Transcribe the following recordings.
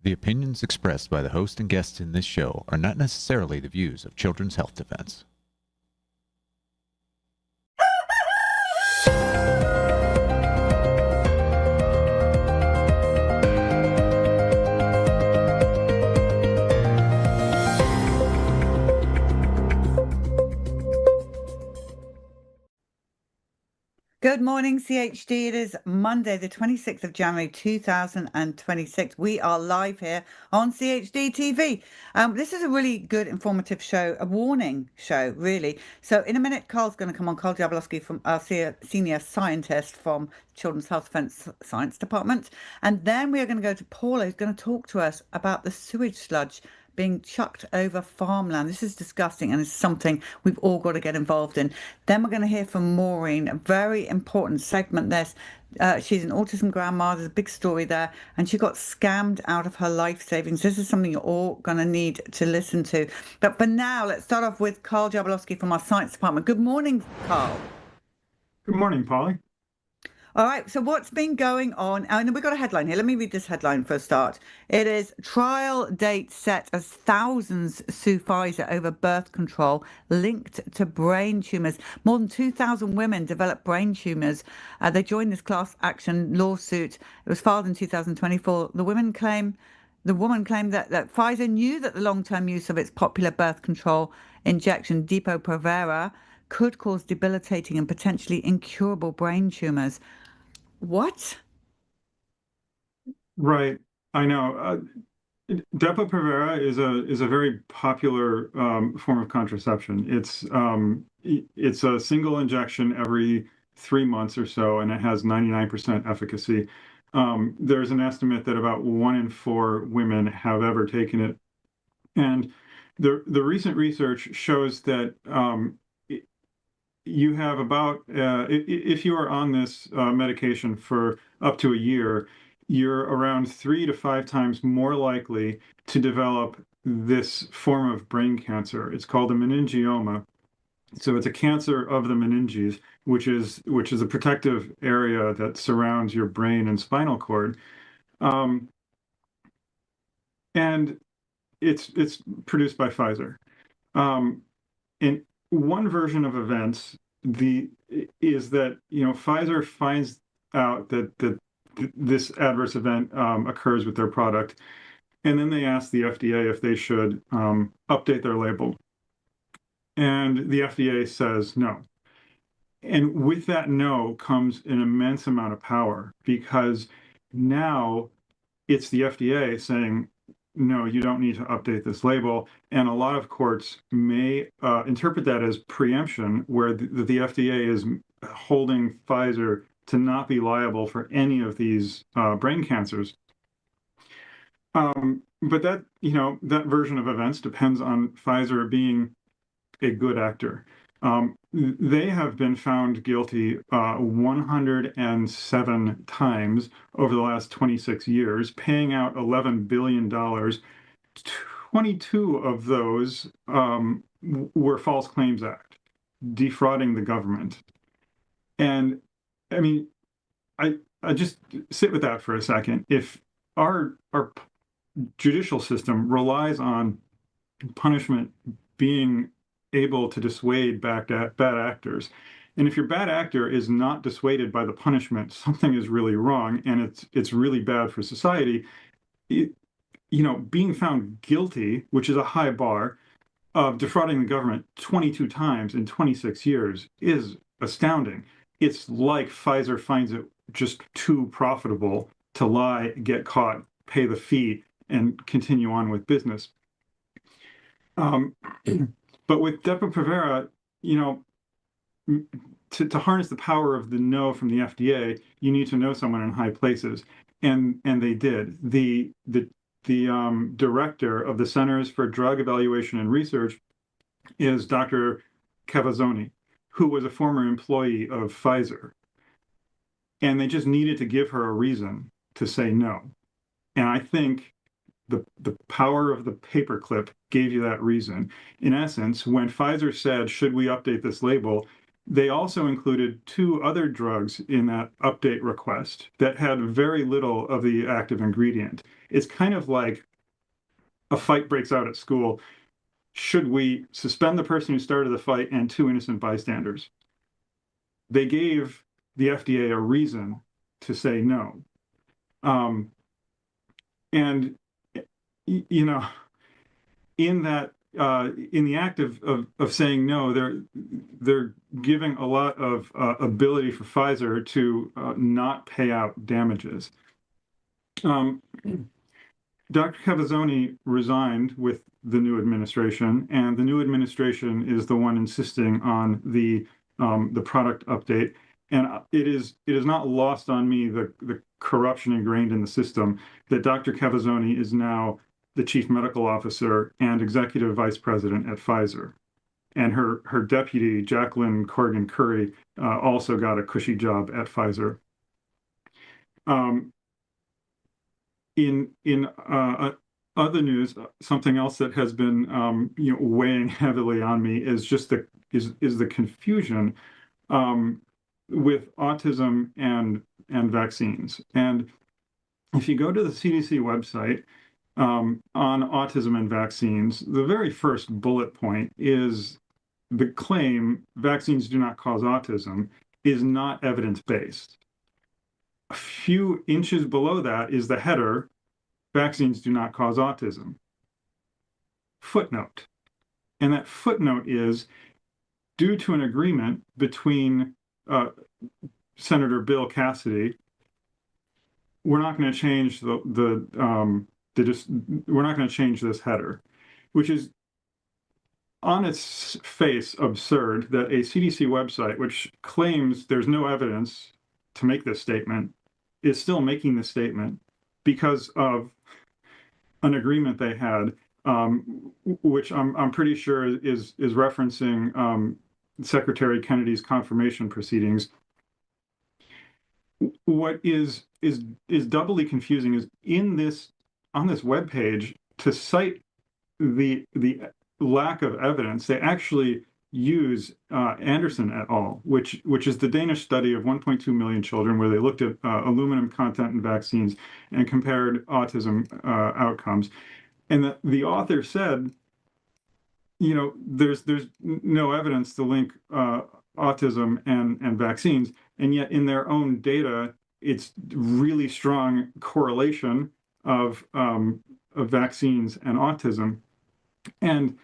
The opinions expressed by the host and guests in this show are not necessarily the views of Children's Health Defense. Good morning, CHD. It is Monday, the 26th of January, 2026. We are live here on CHD TV. This is a really good, informative show, a warning show, really. So in a minute, Karl's going to come on, Karl Jablonowski, from our senior scientist from Children's Health Defense Science Department. And then we are going to go to Paula, who's going to talk to us about the sewage sludge being chucked over farmland. This is disgusting, and it's something we've all got to get involved in. Then we're going to hear from Maurine, a very important segment. She's an autism grandma. There's a big story there, and she got scammed out of her life savings. This is something you're all going to need to listen to. But for now, let's start off with Karl Jablonowski from our science department. Good morning, Karl. Good morning, Polly. All right, so what's been going on? And we've got a headline here. Let me read this headline for a start. It is trial date set as thousands sue Pfizer over birth control linked to brain tumours. More than 2,000 women developed brain tumours. They joined this class action lawsuit. It was filed in 2024. The woman claimed that Pfizer knew that the long-term use of its popular birth control injection, Depo-Provera, could cause debilitating and potentially incurable brain tumours. What? Right, I know. Depo-Provera is a very popular form of contraception. It's a single injection every 3 months or so, and it has 99% efficacy. There's an estimate that about 1 in 4 women have ever taken it, and the recent research shows that you have about, if you are on this medication for up to a year, you're around 3 to 5 times more likely to develop this form of brain cancer. It's called a meningioma. So it's a cancer of the meninges, which is a protective area that surrounds your brain and spinal cord. And it's produced by Pfizer. And one version of events is that Pfizer finds out that this adverse event occurs with their product, and then they ask the FDA if they should update their label, and the FDA says no. And with that no comes an immense amount of power, because now it's the FDA saying, no, you don't need to update this label. And a lot of courts may interpret that as preemption, where the FDA is holding Pfizer to not be liable for any of these brain cancers. But that version of events depends on Pfizer being a good actor. They have been found guilty 107 times over the last 26 years, paying out $11 billion. 22 of those were False Claims Act, defrauding the government. And I mean, I just sit with that for a second. If our judicial system relies on punishment being able to dissuade bad actors, and if your bad actor is not dissuaded by the punishment, something is really wrong, and it's really bad for society. Being found guilty, which is a high bar, of defrauding the government 22 times in 26 years is astounding. It's like Pfizer finds it just too profitable to lie, get caught, pay the fee, and continue on with business. But with Depo-Provera, to harness the power of the no from the FDA, you need to know someone in high places, and they did. The director of the Centers for Drug Evaluation and Research is Dr. Cavazzoni, who was a former employee of Pfizer, and they just needed to give her a reason to say no. And I think the power of the paperclip gave you that reason. In essence, when Pfizer said, should we update this label, They also included 2 other drugs in that update request that had very little of the active ingredient. It's kind of like a fight breaks out at school. Should we suspend the person who started the fight and 2 innocent bystanders? They gave the FDA a reason to say no. And, you know, in that, in the act of saying no, they're giving a lot of ability for Pfizer to not pay out damages. Dr. Cavazzoni resigned with the new administration, and the new administration is the one insisting on the product update. And it is not lost on me the corruption ingrained in the system that Dr. Cavazzoni is now the chief medical officer and executive vice president at Pfizer. And her deputy, Jacqueline Corrigan Curry, also got a cushy job at Pfizer. In other news, something else that has been weighing heavily on me is just the confusion with autism and vaccines. And if you go to the CDC website on autism and vaccines, the very first bullet point is the claim vaccines do not cause autism is not evidence-based. A few inches below that is the header, vaccines do not cause autism. Footnote. And that footnote is due to an agreement between Senator Bill Cassidy, we're not going to change we're not going to change this header, which is on its face absurd that a CDC website, which claims there's no evidence to make this statement, is still making this statement because of an agreement they had, which I'm pretty sure is referencing Secretary Kennedy's confirmation proceedings. What is doubly confusing is on this webpage to cite the lack of evidence, they actually use Anderson et al., which is the Danish study of 1.2 million children where they looked at aluminum content in vaccines and compared autism outcomes. And the author said, there's no evidence to link autism and vaccines, and yet in their own data, it's really strong correlation of vaccines and autism. And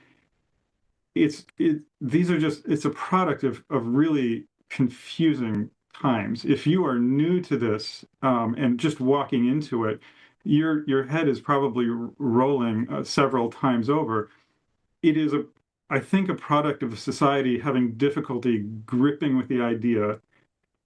it's a product of really confusing times. If you are new to this and just walking into it, your head is probably rolling several times over. It is I think a product of a society having difficulty gripping with the idea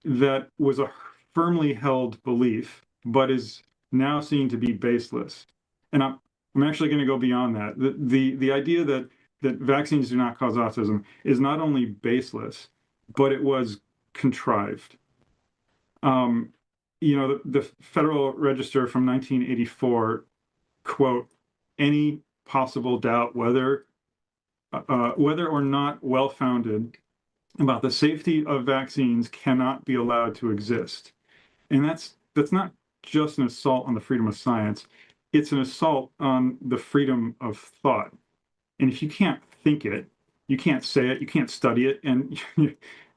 that was a firmly held belief, but is now seen to be baseless. And I'm actually going to go beyond that. The idea that vaccines do not cause autism is not only baseless, but it was contrived. The Federal Register from 1984, quote, any possible doubt whether or not well-founded about the safety of vaccines cannot be allowed to exist. And that's not just an assault on the freedom of science. It's an assault on the freedom of thought. And if you can't think it, you can't say it, you can't study it, and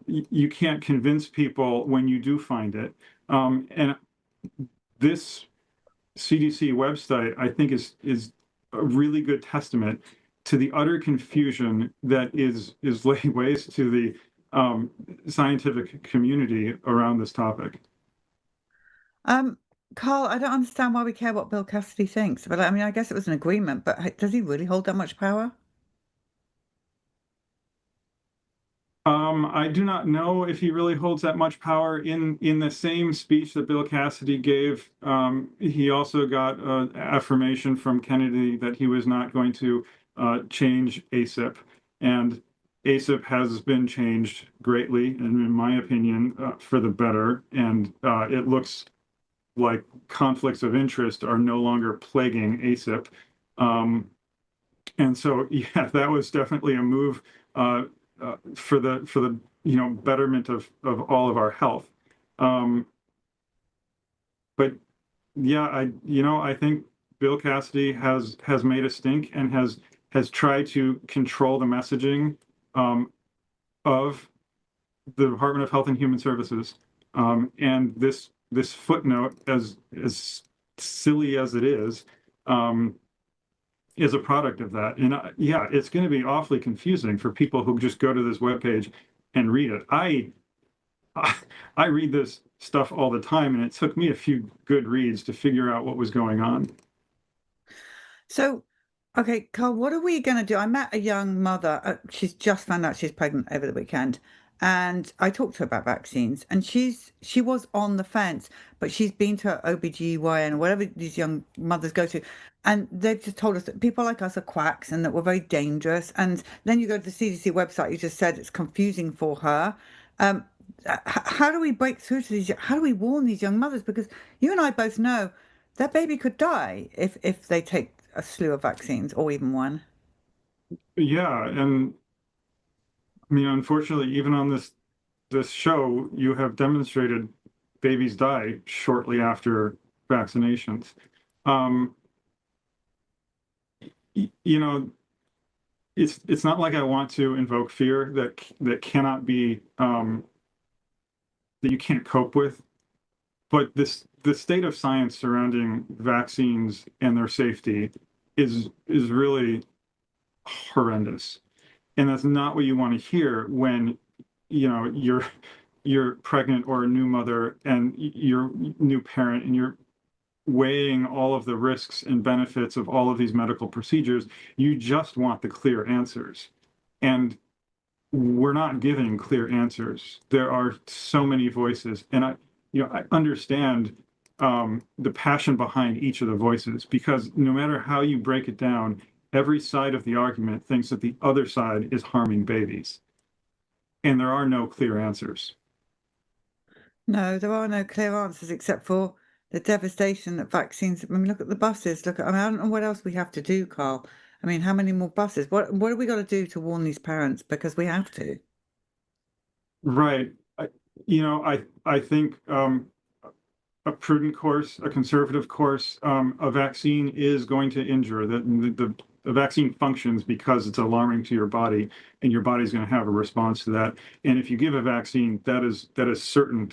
you can't convince people when you do find it. And this CDC website, I think, is a really good testament to the utter confusion that is laying waste to the scientific community around this topic. Carl, I don't understand why we care what Bill Cassidy thinks, but I mean, I guess it was an agreement, but does he really hold that much power? I do not know if he really holds that much power. In the same speech that Bill Cassidy gave, he also got affirmation from Kennedy that he was not going to change ACIP. And ACIP has been changed greatly, and in my opinion, for the better. And it looks like conflicts of interest are no longer plaguing ACIP. And so, yeah, that was definitely a move for the betterment of all of our health. Um, but yeah, I think Bill Cassidy has made a stink and has tried to control the messaging of the Department of Health and Human Services. And this footnote, as silly as it is a product of that. And yeah, it's going to be awfully confusing for people who just go to this webpage and read it. I read this stuff all the time, and it took me a few good reads to figure out what was going on. So, okay, Carl, what are we going to do? I met a young mother. She's just found out she's pregnant over the weekend, and I talked to her about vaccines, and she was on the fence, but she's been to her OBGYN or whatever these young mothers go to, and they've just told us that people like us are quacks and that we're very dangerous. And then you go to the CDC website, you just said it's confusing for her. Um, how do we break through to these? How do we warn these young mothers? Because you and I both know that baby could die if they take a slew of vaccines or even one. Yeah, and I mean, unfortunately, even on this show, you have demonstrated babies die shortly after vaccinations. Um, you know, it's not like I want to invoke fear that cannot be that you can't cope with, but the state of science surrounding vaccines and their safety is really horrendous. And that's not what you want to hear when you're pregnant or a new mother and you're new parent and you're weighing all of the risks and benefits of all of these medical procedures. You just want the clear answers, and we're not giving clear answers. There are so many voices, and I understand the passion behind each of the voices, because no matter how you break it down, every side of the argument thinks that the other side is harming babies, and there are no clear answers. No, there are no clear answers except for the devastation that vaccines. I mean, look at the buses. Look at. I mean, I don't know what else we have to do, Carl. I mean, how many more buses? What have we got to do to warn these parents? Because we have to. Right. I think a prudent course, a conservative course, a vaccine is going to injure. The vaccine functions because it's alarming to your body, and your body's going to have a response to that. And if you give a vaccine, that is certain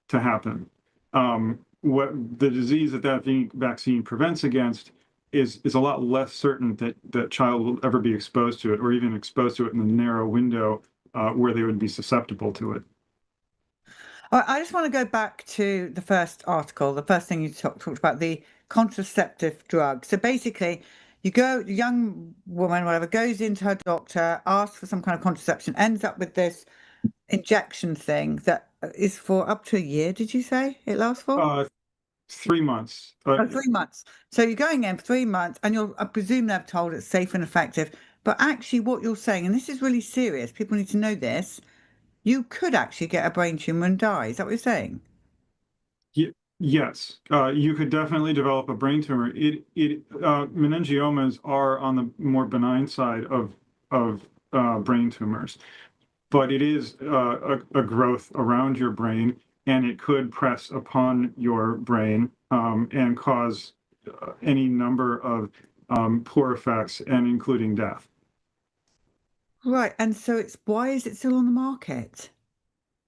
to happen. What the disease that vaccine prevents against is a lot less certain that child will ever be exposed to it, or even exposed to it in the narrow window where they would be susceptible to it. I just want to go back to the first article, the first thing you talked about, the contraceptive drug. So basically, the young woman, whatever, goes into her doctor, asks for some kind of contraception, ends up with this injection thing that is for up to a year, did you say it lasts for? Uh, 3 months. Oh, 3 months. So you're going in for 3 months, and I presume they're told it's safe and effective. But actually, what you're saying, and this is really serious, people need to know this, you could actually get a brain tumor and die. Is that what you're saying? Yes, you could definitely develop a brain tumor. Meningiomas are on the more benign side of brain tumors, but it is a growth around your brain, and it could press upon your brain and cause any number of poor effects, and including death. Right. And so why is it still on the market?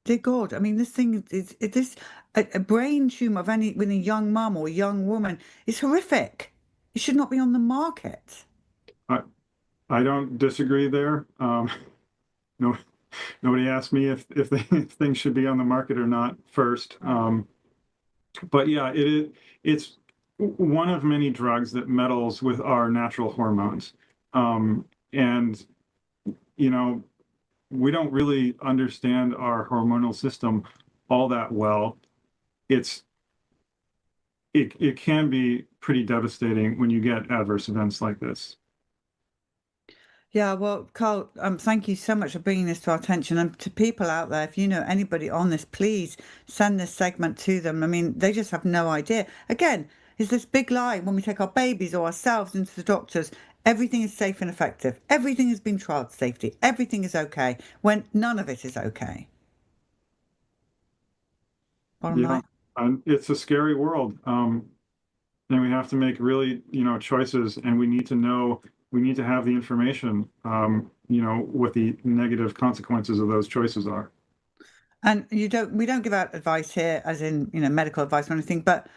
Dear God, I mean, this thing is this a brain tumor of any with a young mum or a young woman is horrific. It should not be on the market. I, I don't disagree there. No, nobody asked me if things should be on the market or not first. But yeah, it's one of many drugs that meddles with our natural hormones. And you know, we don't really understand our hormonal system all that well. It's it can be pretty devastating when you get adverse events like this. Yeah, well, Carl, thank you so much for bringing this to our attention. And to people out there, if you know anybody on this, please send this segment to them. I mean, they just have no idea. Again, is this big lie when we take our babies or ourselves into the doctors? everything is safe and effective. Everything has been trialed safety. Everything is okay when none of it is okay. Bottom Yeah, line. and it's a scary world. And we have to make really, choices, and we need to have the information, what the negative consequences of those choices are. And we don't give out advice here, as in, medical advice or anything, but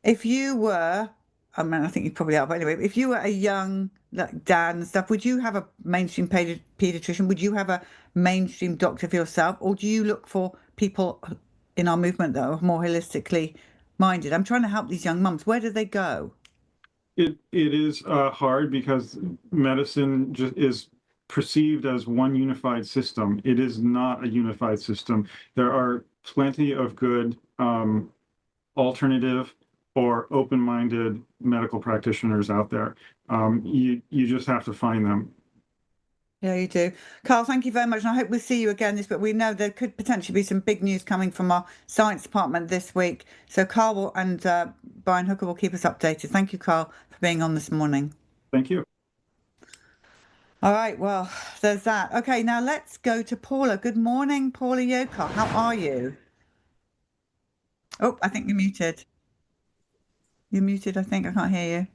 if you were, I mean, I think you probably are, but anyway, if you were a young like dad and stuff, would you have a mainstream pediatrician? Would you have a mainstream doctor for yourself? Or do you look for people in our movement that are more holistically minded? I'm trying to help these young mums. Where do they go? It is hard because medicine just is perceived as one unified system. It is not a unified system. There are plenty of good alternative or open-minded medical practitioners out there. You just have to find them. Yeah, you do. Karl, thank you very much. And I hope we'll see you again this week. We know there could potentially be some big news coming from our science department this week. So Karl and Brian Hooker will keep us updated. Thank you, Karl, for being on this morning. Thank you. All right, well, there's that. Okay, now let's go to Paula. Good morning, Paula Yoka. How are you? Oh, I think you're muted. You're muted, I think. I can't hear you.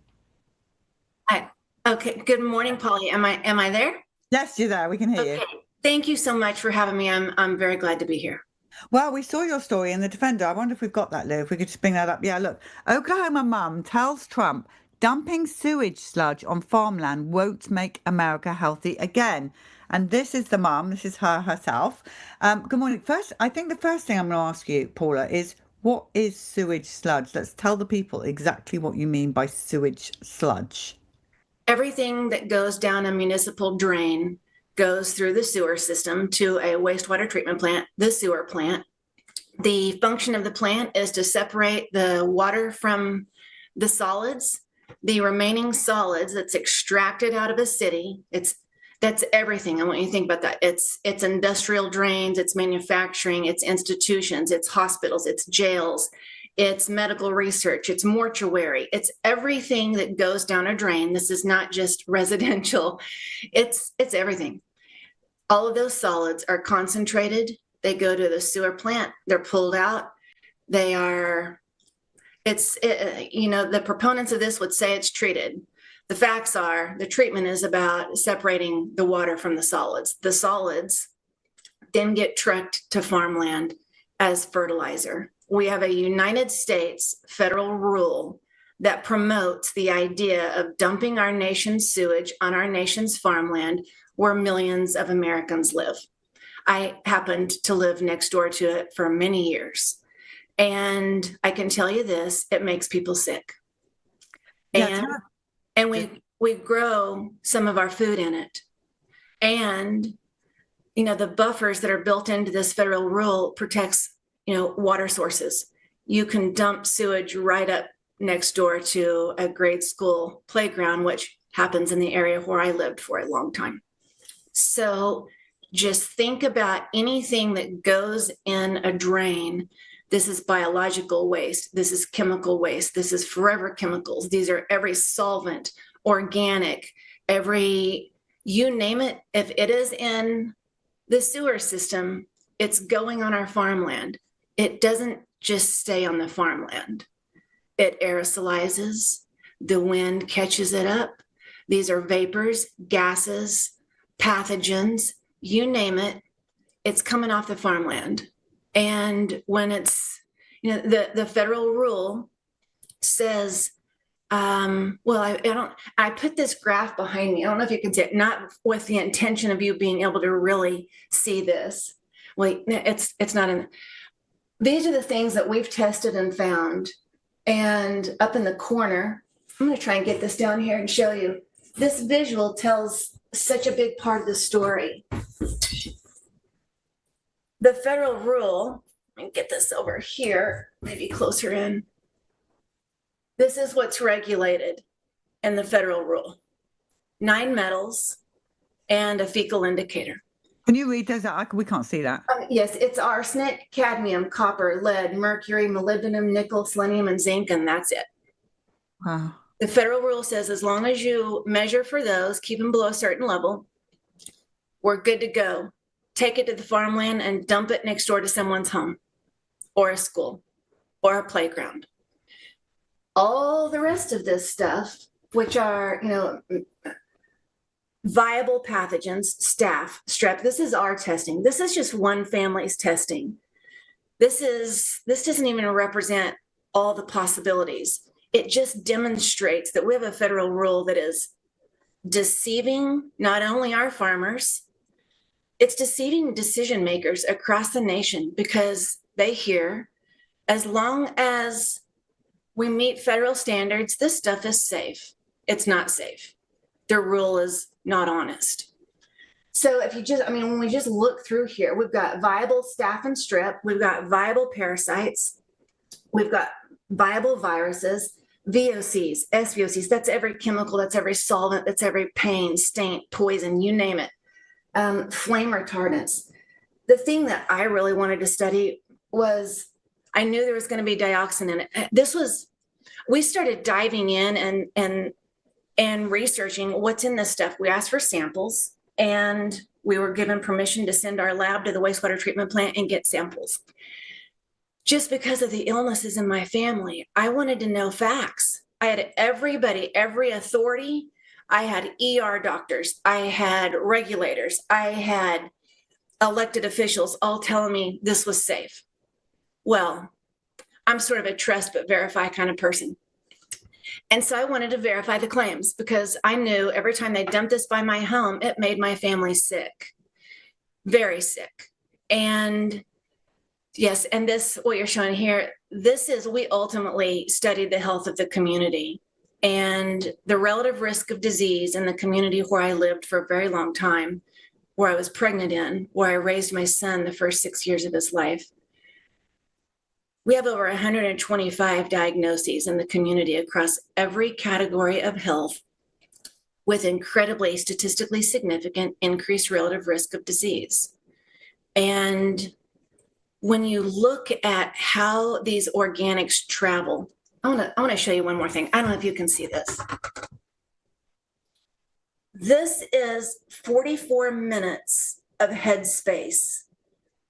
Hi. Okay. Good morning, Polly. Am I there? Yes, you're there. We can hear you. Okay. Thank you so much for having me. I'm very glad to be here. Well, we saw your story in The Defender. I wonder if we've got that, Lou, if we could just bring that up. Yeah, look, Oklahoma mum tells Trump dumping sewage sludge on farmland won't make America healthy again. And this is the mum. This is her herself. Good morning. First, I think the first thing I'm going to ask you, Paula, is what is sewage sludge? Let's tell the people exactly what you mean by sewage sludge. Everything that goes down a municipal drain goes through the sewer system to a wastewater treatment plant, the sewer plant. The function of the plant is to separate the water from the solids, the remaining solids that's extracted out of a city. That's everything. And when you think about that, it's industrial drains, it's manufacturing, it's institutions, it's hospitals, it's jails, it's medical research, it's mortuary, it's everything that goes down a drain. This is not just residential, it's everything. All of those solids are concentrated. They go to the sewer plant, they're pulled out. The proponents of this would say it's treated. The facts are the treatment is about separating the water from the solids. The solids then get trucked to farmland as fertilizer. We have a United States federal rule that promotes the idea of dumping our nation's sewage on our nation's farmland where millions of Americans live. I happened to live next door to it for many years. And I can tell you this, it makes people sick. And we grow some of our food in it. And, the buffers that are built into this federal rule protects water sources. You can dump sewage right up next door to a grade school playground, which happens in the area where I lived for a long time. So just think about anything that goes in a drain. This is biological waste. This is chemical waste. This is forever chemicals. These are every solvent, organic, you name it. If it is in the sewer system, it's going on our farmland. It doesn't just stay on the farmland. It aerosolizes. The wind catches it up. These are vapors, gases, pathogens, you name it. It's coming off the farmland. And when it's, the federal rule says, I put this graph behind me. I don't know if you can see it, not with the intention of you being able to really see this. Wait, it's not in. These are the things that we've tested and found. And up in the corner, I'm going to try and get this down here and show you. This visual tells such a big part of the story. The federal rule, let me get this over here, maybe closer in. This is what's regulated in the federal rule. 9 metals and a fecal indicator. Can you read those out? We can't see that. Yes, it's arsenic, cadmium, copper, lead, mercury, molybdenum, nickel, selenium, and zinc, and that's it. Wow. The federal rule says as long as you measure for those, keep them below a certain level, we're good to go. Take it to the farmland and dump it next door to someone's home or a school or a playground. All the rest of this stuff, which are, viable pathogens, staph, strep, this is our testing. This is just one family's testing. This doesn't even represent all the possibilities. It just demonstrates that we have a federal rule that is deceiving not only our farmers, it's deceiving decision makers across the nation, because they hear, as long as we meet federal standards, this stuff is safe. It's not safe. Their rule is not honest. So if you just, when we just look through here, we've got viable staph and strep, we've got viable parasites, we've got viable viruses, VOCs, SVOCs, that's every chemical, that's every solvent, that's every pain, stain, poison, you name it. Flame retardants. The thing that I really wanted to study was, I knew there was going to be dioxin in it. We started diving in and researching what's in this stuff. We asked for samples, and we were given permission to send our lab to the wastewater treatment plant and get samples. Just because of the illnesses in my family, I wanted to know facts. I had everybody, every authority. I had ER doctors, I had regulators, I had elected officials all telling me this was safe. Well, I'm sort of a trust but verify kind of person. And so I wanted to verify the claims, because I knew every time they dumped this by my home, it made my family sick, very sick. And yes, and this, what you're showing here, we ultimately studied the health of the community and the relative risk of disease in the community where I lived for a very long time, where I was pregnant in, where I raised my son the first 6 years of his life. We have over 125 diagnoses in the community across every category of health, with incredibly statistically significant increased relative risk of disease. And when you look at how these organics travel, I want to show you one more thing. I don't know if you can see this. This is 44 minutes of headspace.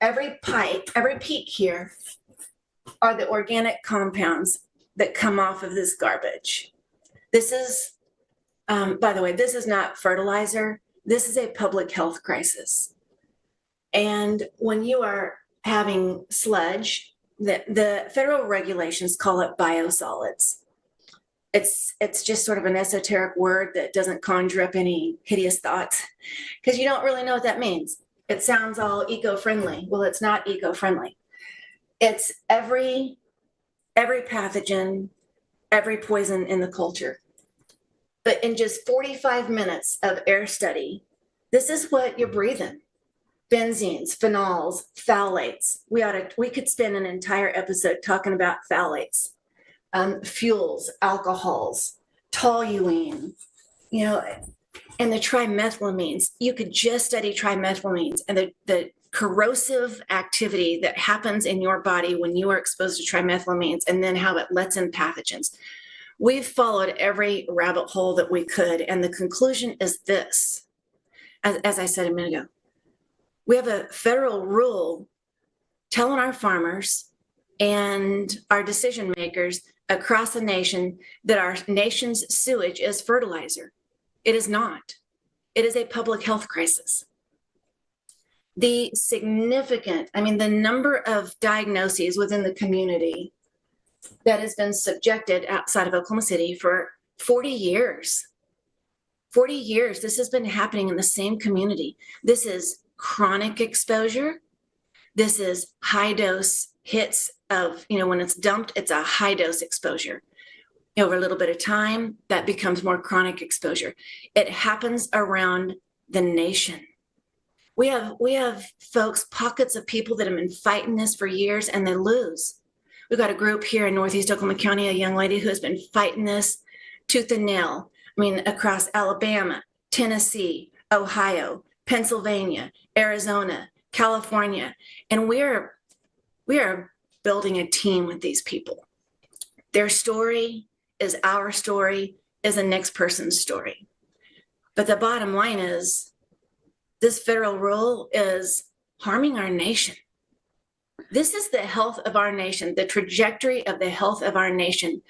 Every pipe, every peak here are the organic compounds that come off of this garbage. This is, by the way, this is not fertilizer. This is a public health crisis. And when you are having sludge, the federal regulations call it biosolids. It's just sort of an esoteric word that doesn't conjure up any hideous thoughts, because you don't really know what that means. It sounds all eco-friendly. Well, it's not eco-friendly. It's every pathogen, every poison in the culture. But in just 45 minutes of air study, this is what you're breathing. Benzenes, phenols, phthalates. We could spend an entire episode talking about phthalates, fuels, alcohols, toluene, and the trimethylamines. You could just study trimethylamines and the corrosive activity that happens in your body when you are exposed to trimethylamines, and then how it lets in pathogens. We've followed every rabbit hole that we could, and the conclusion is this. As I said a minute ago, we have a federal rule telling our farmers and our decision makers across the nation that our nation's sewage is fertilizer. It is not. It is a public health crisis. The number of diagnoses within the community that has been subjected outside of Oklahoma City for 40 years. 40 years, this has been happening in the same community. This is chronic exposure. This is high dose hits of, when it's dumped, it's a high dose exposure. Over a little bit of time, that becomes more chronic exposure. It happens around the nation. We have folks, pockets of people that have been fighting this for years, and they lose. We've got a group here in Northeast Oklahoma County, a young lady who has been fighting this tooth and nail. Across Alabama, Tennessee, Ohio, Pennsylvania, Arizona, California, and we are building a team with these people. Their story is our story, is the next person's story. But the bottom line is this federal rule is harming our nation. This is the health of our nation. The trajectory of the health of our nation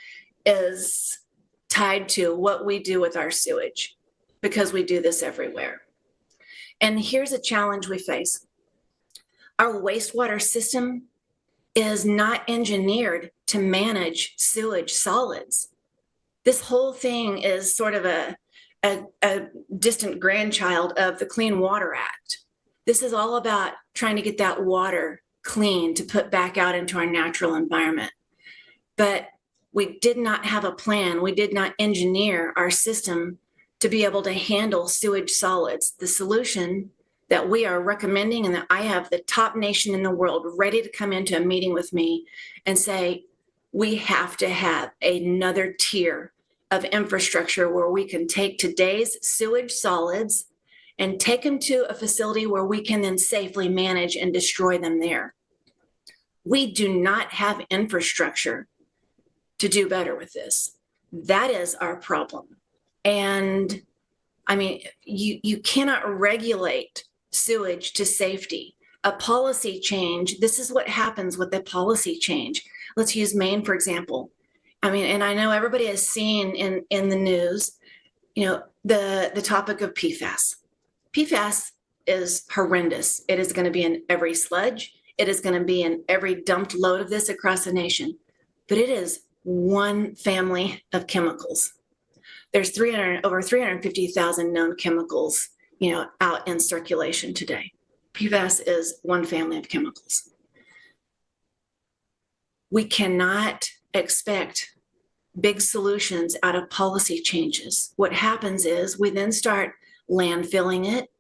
is tied to what we do with our sewage, because we do this everywhere. And here's a challenge we face. Our wastewater system is not engineered to manage sewage solids. This whole thing is sort of a distant grandchild of the Clean Water Act. This is all about trying to get that water clean to put back out into our natural environment. But we did not have a plan. We did not engineer our system to be able to handle sewage solids. The solution that we are recommending, and that I have the top nation in the world ready to come into a meeting with me and say, we have to have another tier of infrastructure where we can take today's sewage solids and take them to a facility where we can then safely manage and destroy them there. We do not have infrastructure to do better with this. That is our problem. And I mean, you cannot regulate sewage to safety. A policy change, this is what happens with a policy change. Let's use Maine, for example. I mean, and I know everybody has seen in the news, you know, the topic of PFAS. PFAS is horrendous. It is going to be in every sludge. It is going to be in every dumped load of this across the nation. But it is one family of chemicals. There's over 350,000 known chemicals, you know, out in circulation today. PFAS is one family of chemicals. We cannot expect big solutions out of policy changes. What happens is we then start landfilling it.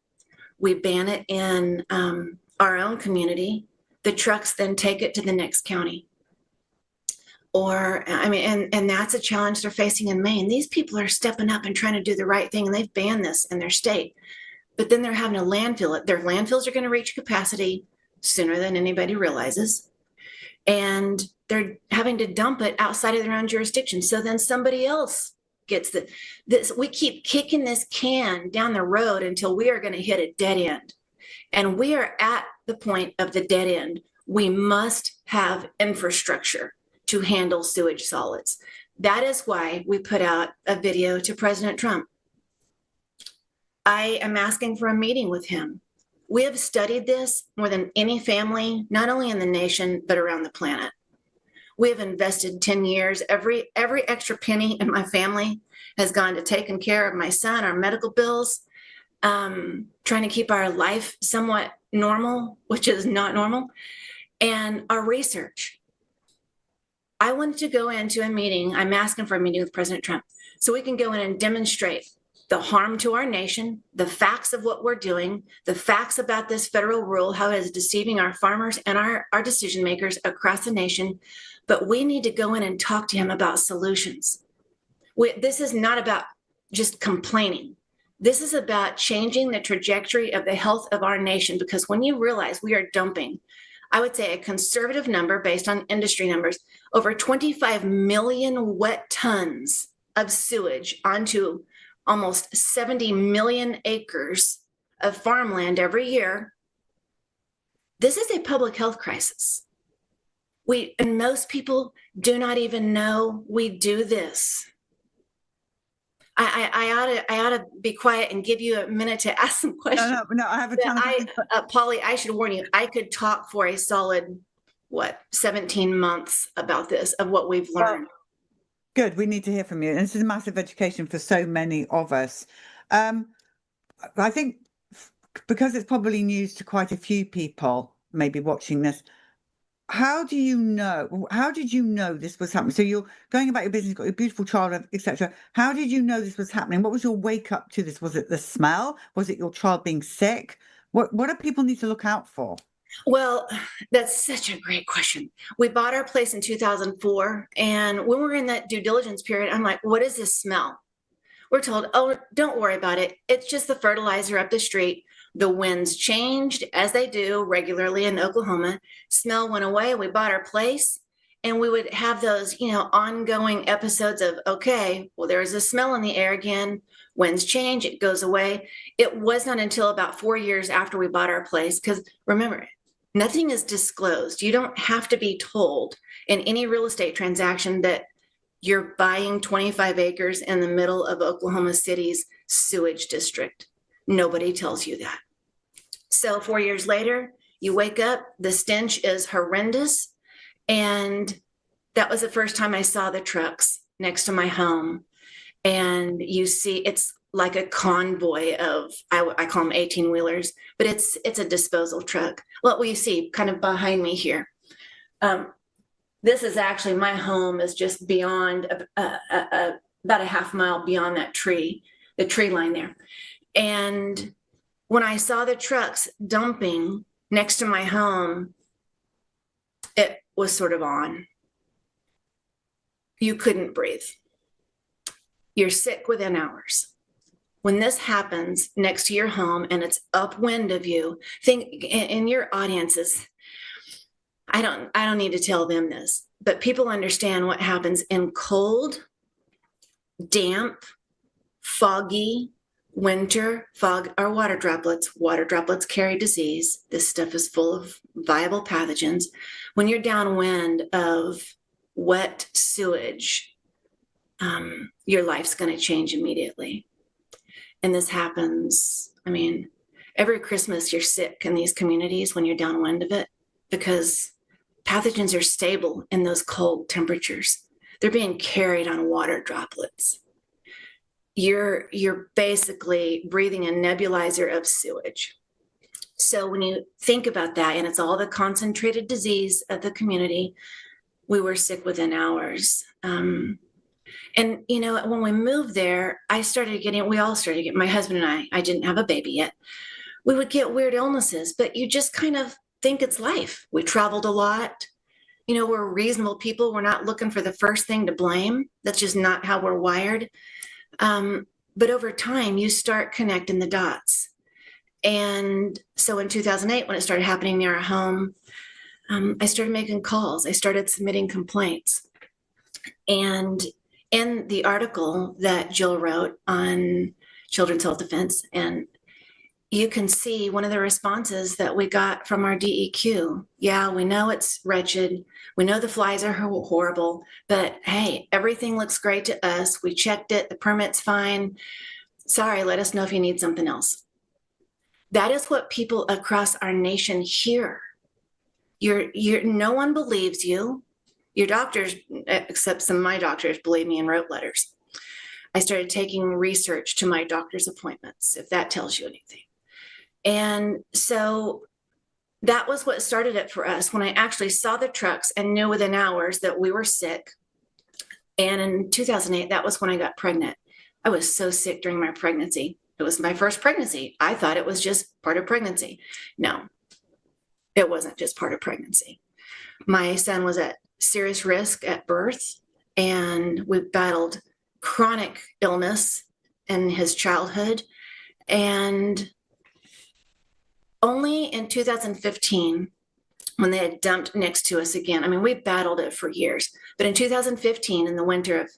We ban it in our own community. The trucks then take it to the next county. Or, I mean, and that's a challenge they're facing in Maine. These people are stepping up and trying to do the right thing, and they've banned this in their state. But then they're having to landfill it. Their landfills are going to reach capacity sooner than anybody realizes. And they're having to dump it outside of their own jurisdiction. So then somebody else gets this. We keep kicking this can down the road until we are going to hit a dead end. And we are at the point of the dead end. We must have infrastructure to handle sewage solids. That is why we put out a video to President Trump. I am asking for a meeting with him. We have studied this more than any family, not only in the nation, but around the planet. We have invested 10 years. Every extra penny in my family has gone to taking care of my son, our medical bills, trying to keep our life somewhat normal, which is not normal, and our research. I wanted to go into a meeting. I'm asking for a meeting with President Trump so we can go in and demonstrate the harm to our nation, the facts of what we're doing, the facts about this federal rule, how it is deceiving our farmers and our decision makers across the nation. But we need to go in and talk to him about solutions. This is not about just complaining. This is about changing the trajectory of the health of our nation, because when you realize we are dumping, I would say a conservative number based on industry numbers, over 25 million wet tons of sewage onto almost 70 million acres of farmland every year. This is a public health crisis. And most people do not even know we do this. I ought to be quiet and give you a minute to ask some questions. No, I have a ton of Polly, I should warn you, I could talk for a solid, 17 months about this, of what we've learned. Well, good. We need to hear from you. And this is a massive education for so many of us. I think because it's probably news to quite a few people maybe watching this, how did you know this was happening? So you're going about your business, you've got your beautiful child, etc. How did you know this was happening? What was your wake up to this? Was it the smell? Was it your child being sick? What do people need to look out for? Well, that's such a great question. We bought our place in 2004. And when we were in that due diligence period, I'm like, what is this smell? We're told, oh, don't worry about it. It's just the fertilizer up the street. The winds changed, as they do regularly in Oklahoma. Smell went away. We bought our place. And we would have those, ongoing episodes of, okay, well, there's a smell in the air again. Winds change, it goes away. It was not until about 4 years after we bought our place, because remember, nothing is disclosed. You don't have to be told in any real estate transaction that you're buying 25 acres in the middle of Oklahoma City's sewage district. Nobody tells you that. So 4 years later, you wake up, the stench is horrendous. And that was the first time I saw the trucks next to my home. And you see, it's like a convoy of, I call them 18-wheelers, but it's a disposal truck. What you see kind of behind me here. This is actually, my home is just beyond, about a half mile beyond that tree, the tree line there. And when I saw the trucks dumping next to my home, it was sort of on. You couldn't breathe. You're sick within hours. When this happens next to your home and it's upwind of you, think in your audiences, I don't need to tell them this, but people understand what happens in cold, damp, foggy winter. Fog are water droplets. Water droplets carry disease. This stuff is full of viable pathogens. When you're downwind of wet sewage, your life's going to change immediately. And this happens, every Christmas you're sick in these communities when you're downwind of it, because pathogens are stable in those cold temperatures. They're being carried on water droplets. You're basically breathing a nebulizer of sewage. So when you think about that, and it's all the concentrated disease of the community, we were sick within hours. And when we moved there, we all started getting, my husband and I didn't have a baby yet. We would get weird illnesses, but you just kind of think it's life. We traveled a lot. We're reasonable people. We're not looking for the first thing to blame. That's just not how we're wired. But over time, you start connecting the dots. And so in 2008, when it started happening near our home, I started making calls. I started submitting complaints. And in the article that Jill wrote on Children's Health Defense, and you can see one of the responses that we got from our DEQ. Yeah, we know it's wretched. We know the flies are horrible, but hey, everything looks great to us. We checked it. The permit's fine. Sorry, let us know if you need something else. That is what people across our nation hear. No one believes you. Your doctors, except some of my doctors, believe me and wrote letters. I started taking research to my doctor's appointments, if that tells you anything. And so that was what started it for us, when I actually saw the trucks and knew within hours that we were sick. And in 2008, that was when I got pregnant. I was so sick during my pregnancy. It was my first pregnancy. I thought it was just part of pregnancy. No, it wasn't just part of pregnancy. My son was at serious risk at birth, and we battled chronic illness in his childhood. And only in 2015, when they had dumped next to us again, we battled it for years, but in 2015, in the winter of,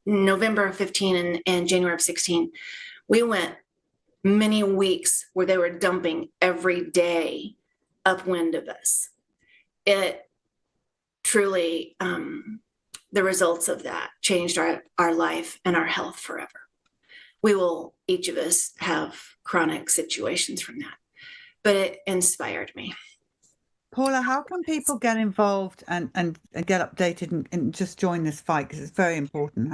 November of 15 and January of 16, we went many weeks where they were dumping every day upwind of us. It truly, the results of that changed our life and our health forever. We will, each of us, have chronic situations from that. But it inspired me. Paula, how can people get involved and get updated and just join this fight? Because it's very important.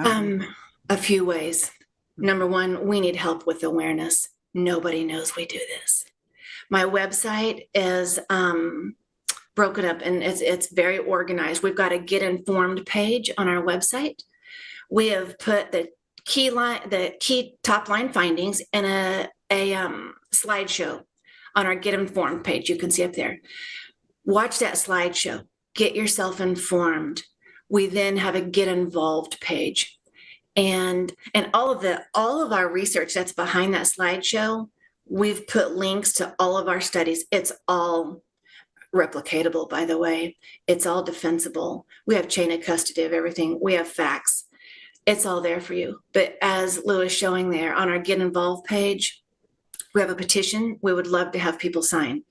A few ways. Number one, we need help with awareness. Nobody knows we do this. My website is broken up, and it's very organized. We've got a Get Informed page on our website. We have put the key top line findings in a slideshow on our Get Informed page. You can see up there. Watch that slideshow. Get yourself informed. We then have a Get Involved page. And all of our research that's behind that slideshow, we've put links to all of our studies. It's all replicatable, by the way. It's all defensible. We have chain of custody of everything. We have facts. It's all there for you. But as Lou is showing there on our Get Involved page, we have a petition. We would love to have people sign.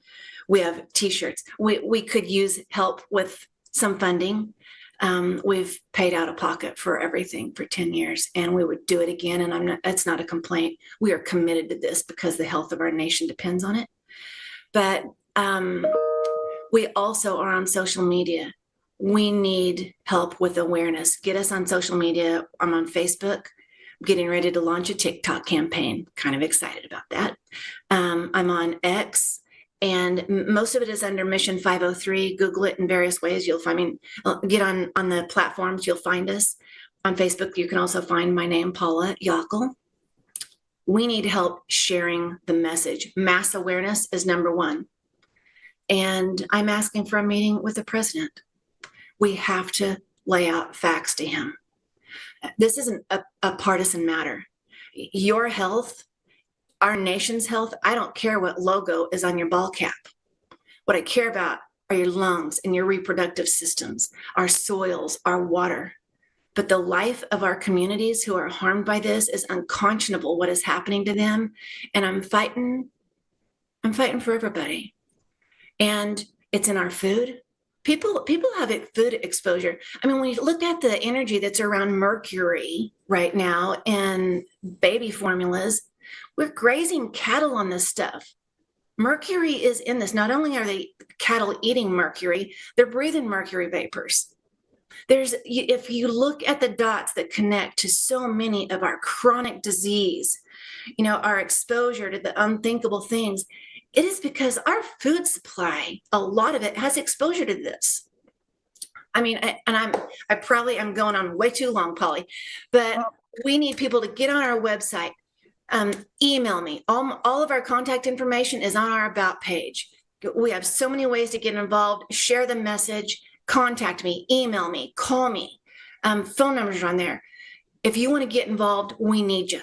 We have t-shirts. We could use help with some funding. We've paid out of pocket for everything for 10 years, and we would do it again. And it's not a complaint. We are committed to this because the health of our nation depends on it. But we also are on social media. We need help with awareness. Get us on social media. I'm on Facebook. I'm getting ready to launch a TikTok campaign. Kind of excited about that. I'm on X, and most of it is under Mission 503. Google it in various ways. You'll find me. Get on the platforms. You'll find us. On Facebook, you can also find my name, Paula Yockel. We need help sharing the message. Mass awareness is number one. And I'm asking for a meeting with the president. We have to lay out facts to him. This isn't a partisan matter. Your health, our nation's health, I don't care what logo is on your ball cap. What I care about are your lungs and your reproductive systems, our soils, our water. But the life of our communities who are harmed by this is unconscionable, what is happening to them. And I'm fighting for everybody. And it's in our food. People have food exposure. I mean, when you look at the energy that's around mercury right now in baby formulas, we're grazing cattle on this stuff. Mercury is in this. Not only are the cattle eating mercury, they're breathing mercury vapors. If you look at the dots that connect to so many of our chronic disease, our exposure to the unthinkable things, it is because our food supply, a lot of it has exposure to this. I mean, I'm going on way too long, Polly, but we need people to get on our website, email me. All of our contact information is on our About page. We have so many ways to get involved. Share the message, contact me, email me, call me. Phone numbers are on there. If you want to get involved, we need you.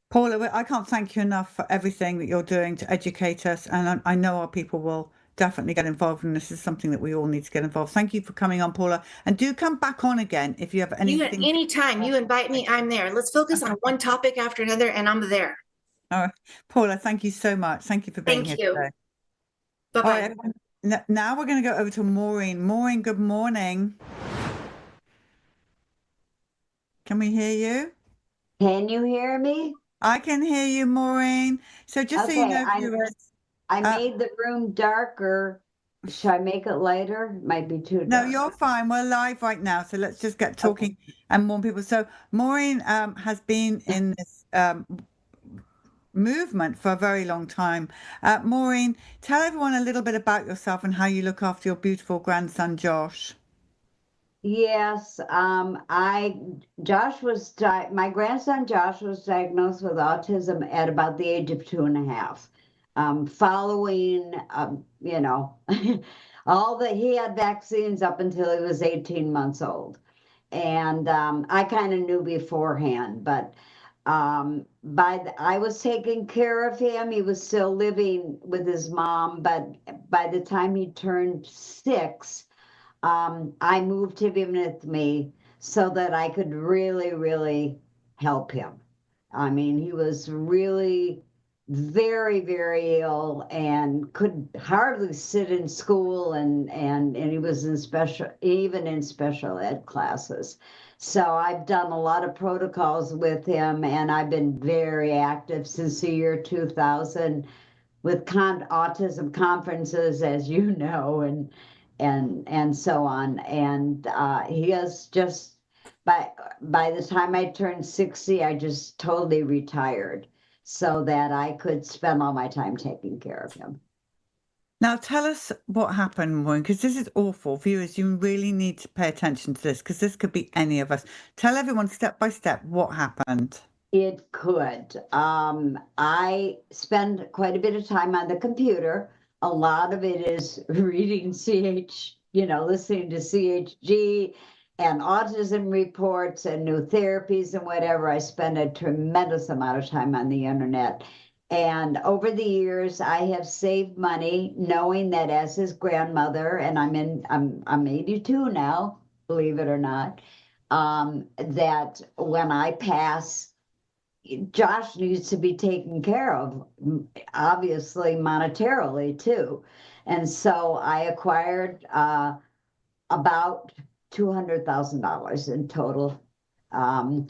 Paula, I can't thank you enough for everything that you're doing to educate us. And I know our people will definitely get involved. And this is something that we all need to get involved. Thank you for coming on, Paula. And do come back on again if you have anything. Anytime you invite me, I'm there. Let's focus on one topic after another, and I'm there. All right. Paula, thank you so much. Thank you for being here today. Bye-bye. All right, now we're going to go over to Maurine. Maurine, good morning. Can we hear you? Can you hear me? I can hear you, Maurine. So just so you know, viewers, I made the room darker. Should I make it lighter? Might be too dark. No, you're fine. We're live right now. So let's just get talking and warn people. So Maurine has been in this movement for a very long time. Maurine, tell everyone a little bit about yourself and how you look after your beautiful grandson, Josh. Yes, my grandson Josh was diagnosed with autism at about the age of 2.5. Following, he had vaccines up until he was 18 months old. And I kind of knew beforehand, but I was taking care of him. He was still living with his mom, but by the time he turned 6, I moved him in with me so that I could really, really help him. I mean, he was really very, very ill and could hardly sit in school, and he was in special ed classes. So I've done a lot of protocols with him, and I've been very active since the year 2000 with autism conferences, as you know, and so on. And he has just, by the time I turned 60, I just totally retired so that I could spend all my time taking care of him. Now tell us what happened, Maurine, because this is awful. Viewers, you really need to pay attention to this, because this could be any of us. Tell everyone step by step what happened. It could. I spend quite a bit of time on the computer. A lot of it is reading listening to CHD and autism reports and new therapies and whatever. I spend a tremendous amount of time on the internet. And over the years, I have saved money, knowing that as his grandmother, and I'm 82 now, believe it or not, that when I pass, Josh needs to be taken care of, obviously monetarily too. And so I acquired about $200,000 in total,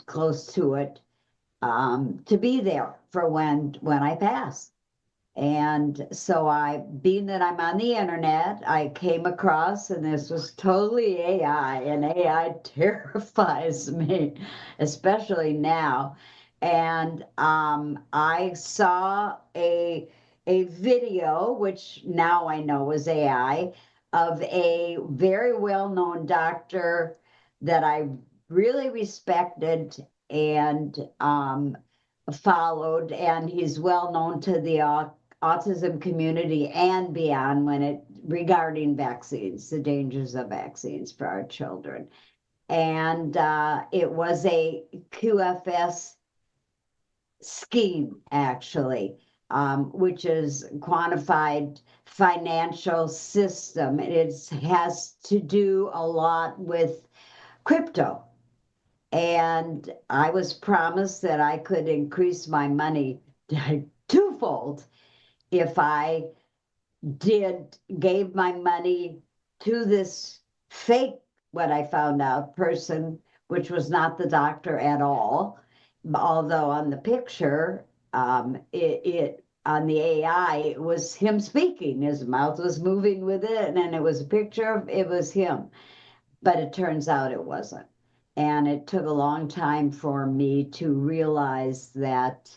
close to it, to be there for when I pass. And so being that I'm on the internet, I came across, and this was totally AI, and AI terrifies me, especially now. And I saw a video, which now I know was AI, of a very well-known doctor that I really respected and followed, and he's well known to the autism community and beyond regarding vaccines, the dangers of vaccines for our children. And it was a QFS scheme, actually, which is quantified financial system. It has to do a lot with crypto. And I was promised that I could increase my money twofold if I gave my money to this fake, what I found out, person, which was not the doctor at all. Although on the picture, on the AI, it was him speaking. His mouth was moving with it, and it was a picture of it was him. But it turns out it wasn't. And it took a long time for me to realize that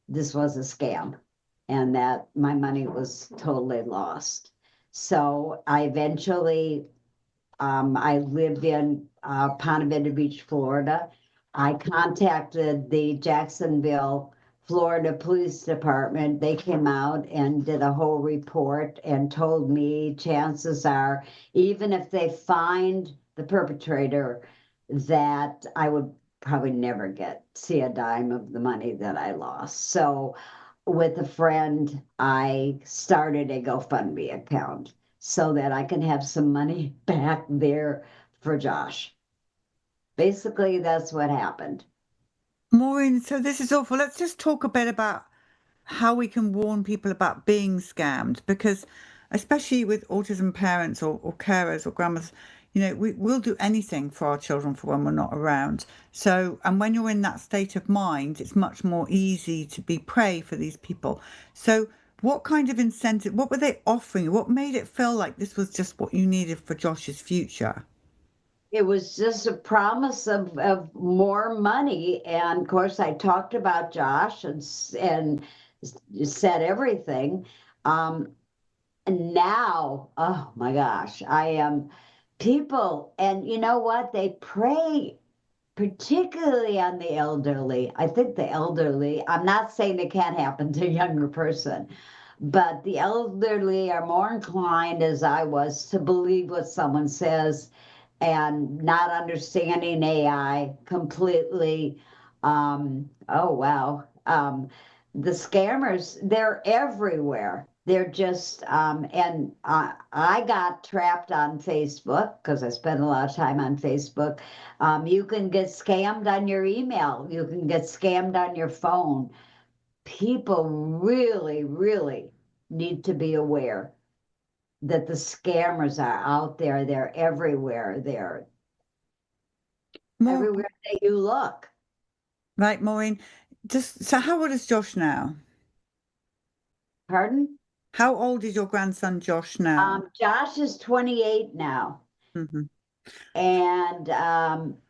this was a scam and that my money was totally lost. So I eventually, I lived in Ponte Vedra Beach, Florida. I contacted the Jacksonville, Florida Police Department. They came out and did a whole report and told me chances are, even if they find the perpetrator, that I would probably never see a dime of the money that I lost. So with a friend, I started a GoFundMe account so that I can have some money back there for Josh. Basically, that's what happened. Maureen, so this is awful. Let's just talk a bit about how we can warn people about being scammed, because especially with autism parents or carers or grandmas, we'll do anything for our children for when we're not around. So, and when you're in that state of mind, it's much more easy to be prey for these people. So what kind of incentive, what were they offering? What made it feel like this was just what you needed for Josh's future? It was just a promise of more money. And of course, I talked about Josh and said everything. And now, oh my gosh, I am people, and you know what? They prey particularly on the elderly. I think the elderly, I'm not saying it can't happen to a younger person, but the elderly are more inclined, as I was, to believe what someone says and not understanding AI completely. Oh, wow. The scammers, they're everywhere. They're just, and I got trapped on Facebook because I spend a lot of time on Facebook. You can get scammed on your email. You can get scammed on your phone. People really, really need to be aware that the scammers are out there. They're everywhere. They're More, everywhere that you look. right, Maureen? Just so how old is Josh now? Pardon? How old is your grandson Josh now? Josh is 28 now. Mm-hmm. And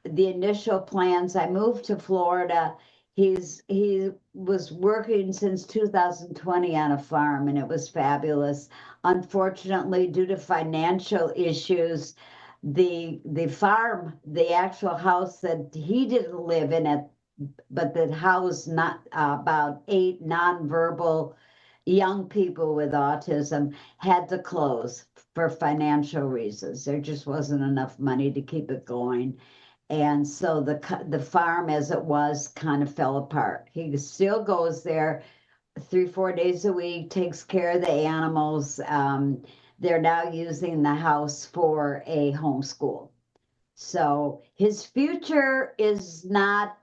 the initial plans, I moved to Florida. He was working since 2020 on a farm, and it was fabulous. Unfortunately, due to financial issues, the farm, the actual house that he didn't live in, but that housed not about 8 nonverbal young people with autism, had to close for financial reasons. There just wasn't enough money to keep it going. And so the farm as it was kind of fell apart. He still goes there 3-4 days a week, takes care of the animals. They're now using the house for a homeschool. So his future is not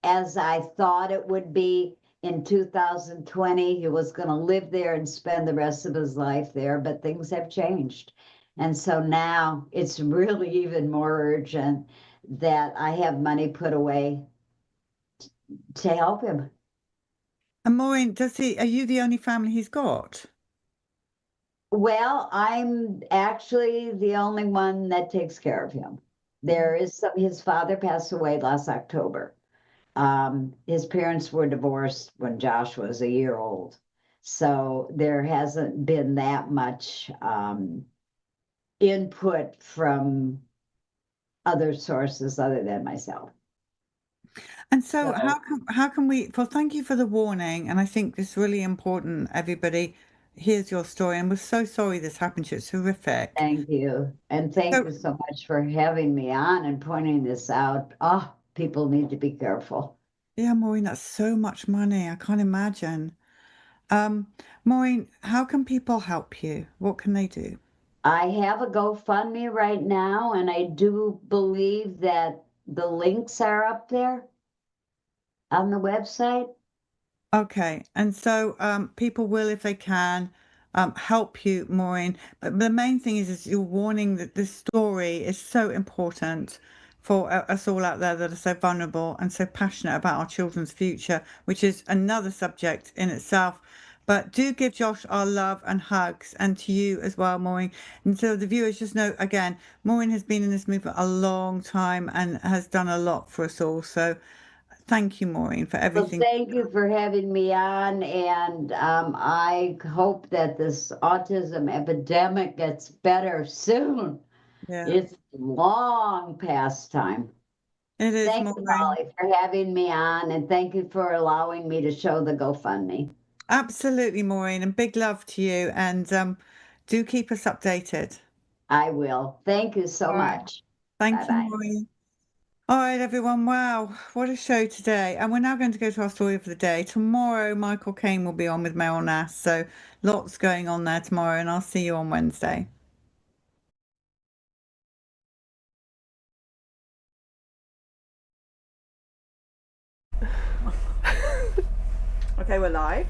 as I thought it would be. In 2020, he was going to live there and spend the rest of his life there, but things have changed. And so now it's really even more urgent that I have money put away to help him. And Maureen, are you the only family he's got? Well, I'm actually the only one that takes care of him. There is his father passed away last October. His parents were divorced when Josh was a year old. So there hasn't been that much input from other sources other than myself. And so how can we, well, thank you for the warning. And I think it's really important, everybody hears your story. And we're so sorry this happened to you. It's horrific. Thank you. And thank you so much for having me on and pointing this out. Oh, people need to be careful. Yeah, Maureen, that's so much money. I can't imagine. Maureen, how can people help you? What can they do? I have a GoFundMe right now, and I do believe that the links are up there on the website. Okay, and so people will, if they can, help you, Maureen. But the main thing is you're warning that this story is so important for us all out there that are so vulnerable and so passionate about our children's future, which is another subject in itself. But do give Josh our love and hugs, and to you as well, Maureen. And so the viewers just know, again, Maureen has been in this movement a long time and has done a lot for us all. So thank you, Maureen, for everything. Well, thank you for having me on, and I hope that this autism epidemic gets better soon. Yeah. It's long past time. It is, Thank you, Molly, for having me on, and thank you for allowing me to show the GoFundMe. Absolutely, Maureen, and big love to you. And do keep us updated. I will. Thank you so much. Thank Bye-bye. you, Maureen. All right, everyone. Wow, what a show today. And we're now going to go to our story of the day. Tomorrow, Michael Caine will be on with Meryl Nass. So lots going on there tomorrow, and I'll see you on Wednesday. Okay, we're live.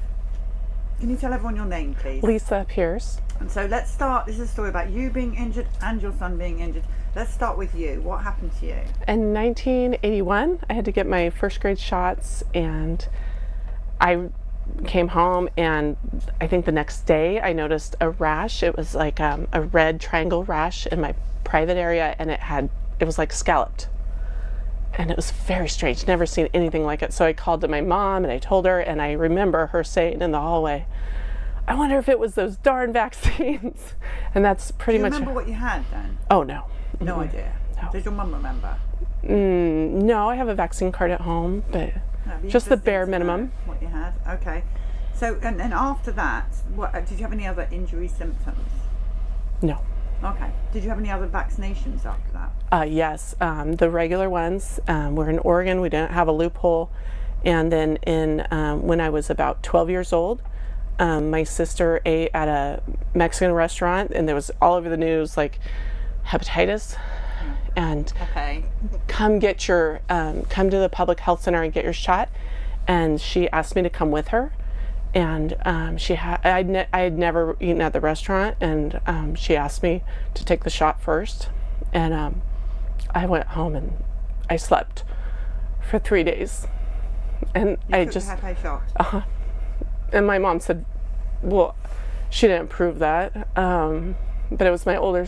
Can you tell everyone your name, please? Lisa Pierce. And so let's start. This is a story about you being injured and your son being injured. Let's start with you. What happened to you? In 1981, I had to get my first grade shots, and I came home, and I think the next day I noticed a rash. It was like a red triangle rash in my private area, and it was like scalloped. And it was very strange, never seen anything like it. So I called to my mom and I told her, and I remember her saying in the hallway, I wonder if it was those darn vaccines. And that's pretty much. Do you remember what you had then? Oh, no. No idea. No. Does your mum remember? No, I have a vaccine card at home, but just the bare minimum. What you had? Okay. So, and then after that, did you have any other injury symptoms? No. Okay. Did you have any other vaccinations after that? Yes, the regular ones. We're in Oregon. We didn't have a loophole. And then when I was about 12 years old, my sister ate at a Mexican restaurant, and there was all over the news like hepatitis. And come to the public health center and get your shot. And she asked me to come with her. And I had never eaten at the restaurant, and she asked me to take the shot first. And I went home and I slept for 3 days. And you took the Hepa shot? And my mom said, well, she didn't prove that, but it was my older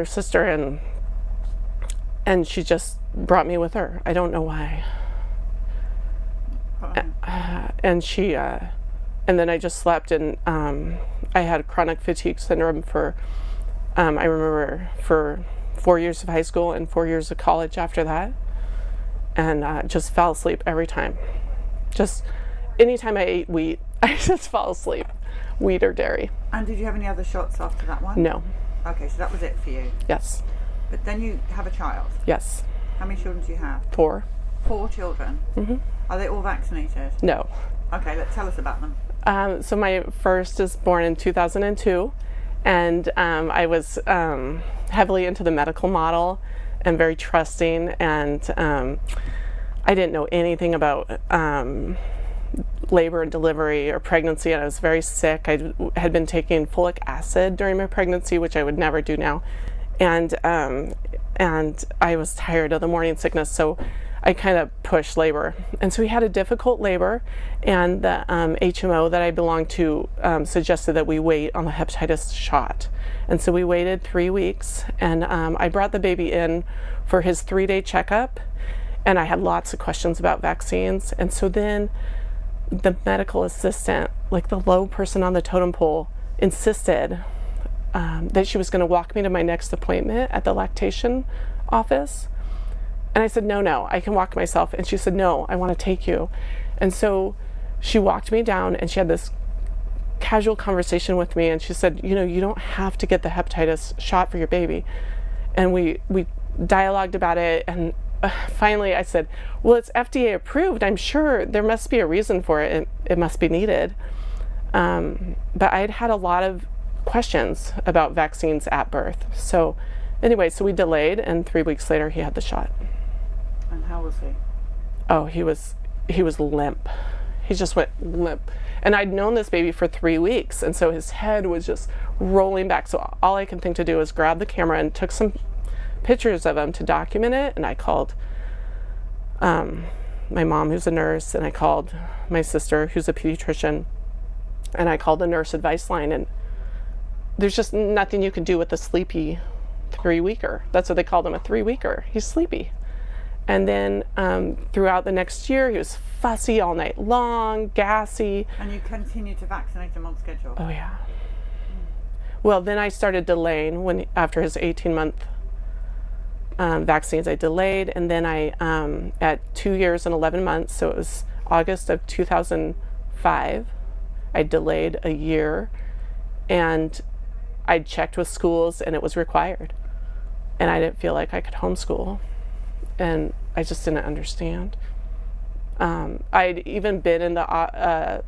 sister, and she just brought me with her. I don't know why. And and then I just slept, and I had chronic fatigue syndrome for, I remember, for 4 years of high school and 4 years of college after that, and just fell asleep every time. Just anytime I ate wheat, I just fall asleep, wheat or dairy. And did you have any other shots after that one? No. Okay, so that was it for you? Yes. But then you have a child. Yes. How many children do you have? 4. 4 children. Mm-hmm. Are they all vaccinated? No. Okay, tell us about them. So my first is born in 2002, and I was heavily into the medical model and very trusting, and I didn't know anything about labor and delivery or pregnancy, and I was very sick. I had been taking folic acid during my pregnancy, which I would never do now, and I was tired of the morning sickness, so I kind of pushed labor. And so we had a difficult labor, and the HMO that I belonged to suggested that we wait on the hepatitis shot. And so we waited 3 weeks, and I brought the baby in for his 3-day checkup, and I had lots of questions about vaccines. And so then the medical assistant, like the low person on the totem pole, insisted that she was going to walk me to my next appointment at the lactation office. And I said, no, I can walk myself. And she said, no, I want to take you. And so she walked me down, and she had this casual conversation with me, and she said, you don't have to get the hepatitis shot for your baby. And we dialogued about it, and finally I said, well, it's FDA approved. I'm sure there must be a reason for it. It must be needed. But I'd had a lot of questions about vaccines at birth. So anyway, so we delayed, and 3 weeks later he had the shot. And how was he? Oh, he was limp. He just went limp. And I'd known this baby for 3 weeks, and so his head was just rolling back. So all I could think to do was grab the camera and took some pictures of him to document it. And I called my mom, who's a nurse, and I called my sister, who's a pediatrician, and I called the nurse advice line. And there's just nothing you can do with a sleepy 3-weeker. That's what they called him, a 3-weeker. He's sleepy. And then throughout the next year, he was fussy all night long, gassy. And you continued to vaccinate him on schedule? Oh, yeah. Well, then I started delaying after his 18-month vaccines. I delayed, and then I, at 2 years and 11 months, so it was August of 2005, I delayed a year, and I checked with schools, and it was required. And I didn't feel like I could homeschool. And I just didn't understand. I'd even been in the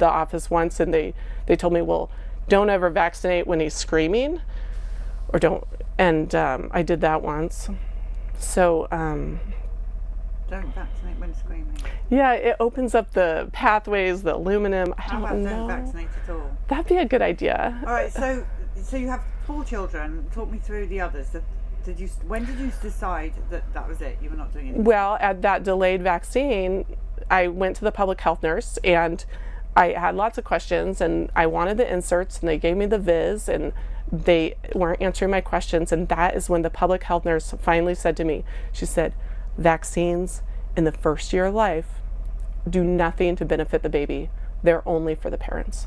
office once, and they told me, well, don't ever vaccinate when he's screaming, or don't. And I did that once. So don't vaccinate when screaming. Yeah, it opens up the pathways, the aluminum. I How about don't know. don't vaccinate at all? That'd be a good idea. All right, so you have 4 children. Talk me through the others. When did you decide that was it? You were not doing anything? Well, at that delayed vaccine, I went to the public health nurse, and I had lots of questions, and I wanted the inserts, and they gave me the viz, and they weren't answering my questions. And that is when the public health nurse finally said to me, she said, vaccines in the first year of life do nothing to benefit the baby. They're only for the parents.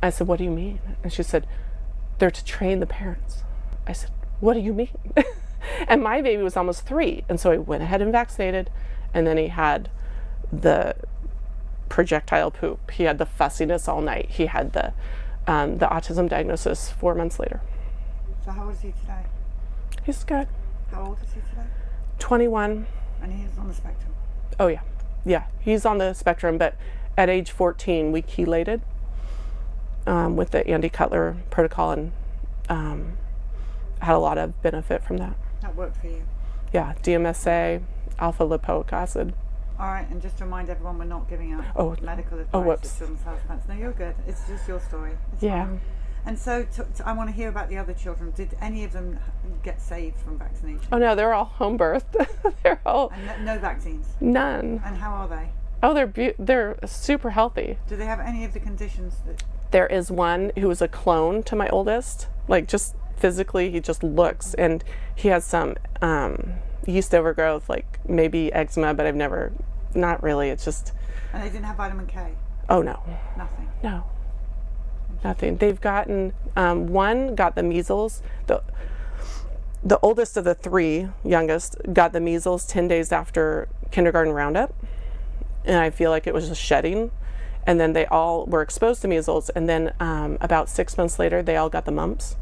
I said, what do you mean? And she said, they're to train the parents. I said, what do you mean? And my baby was almost 3. And so I went ahead and vaccinated. And then he had the projectile poop. He had the fussiness all night. He had the autism diagnosis 4 months later. So how old is he today? He's good. How old is he today? 21. And he is on the spectrum? Oh, yeah. Yeah, he's on the spectrum. But at age 14, we chelated with the Andy Cutler protocol, and had a lot of benefit from that. That worked for you? Yeah, DMSA, alpha lipoic acid. All right, and just to remind everyone, we're not giving out medical advice. Whoops. To children's health plans. No, you're good. It's just your story. It's Yeah. fine. And so I want to hear about the other children. Did any of them get saved from vaccination? Oh no, they're all home birthed. They're all And no vaccines? none. And how are they? Oh, they're super healthy. Do they have any of the conditions that... There is one who is a clone to my oldest. Like, just physically, he just looks, and he has some yeast overgrowth, like maybe eczema, but not really. It's just... And they didn't have vitamin K? Oh no. Nothing? No. Nothing. They've gotten, one got the measles. The oldest of the 3 youngest got the measles 10 days after kindergarten roundup. And I feel like it was just shedding. And then they all were exposed to measles. And then about 6 months later, they all got the mumps.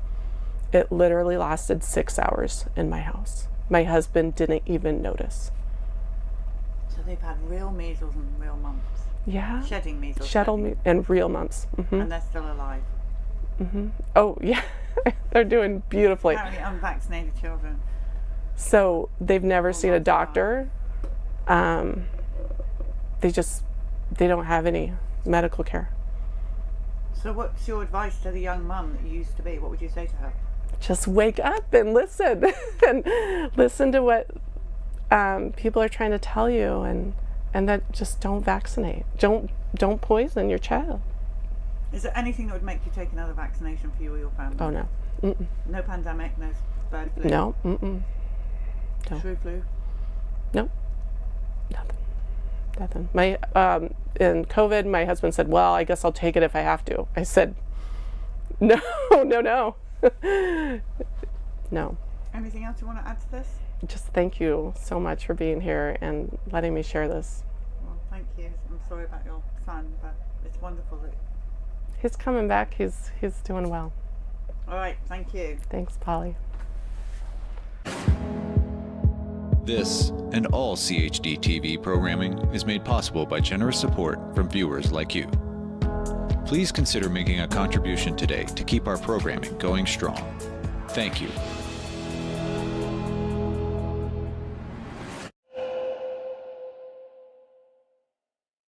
It literally lasted 6 hours in my house. My husband didn't even notice. So they've had real measles and real mumps. Yeah. Shedding measles. And real mumps. And they're still alive. Oh, yeah. They're doing beautifully. Apparently unvaccinated children. So they've never seen a lots of doctor. They don't have any medical care. So what's your advice to the young mum that you used to be? What would you say to her? Just wake up and listen. And listen to what people are trying to tell you, and that just don't vaccinate. Don't poison your child. Is there anything that would make you take another vaccination for you or your family? Oh, no. Mm-mm. No pandemic, no bird flu? No. Mm-mm. No. True flu? Nope. Nothing. My in COVID, my husband said, "Well, I guess I'll take it if I have to." I said, "No, no." No. Anything else you want to add to this? Just thank you so much for being here and letting me share this. Well, thank you. I'm sorry about your son, but it's wonderful that... He's coming back. He's doing well. All right, thank you. Thanks, Polly. This and all CHD TV programming is made possible by generous support from viewers like you. Please consider making a contribution today to keep our programming going strong. Thank you.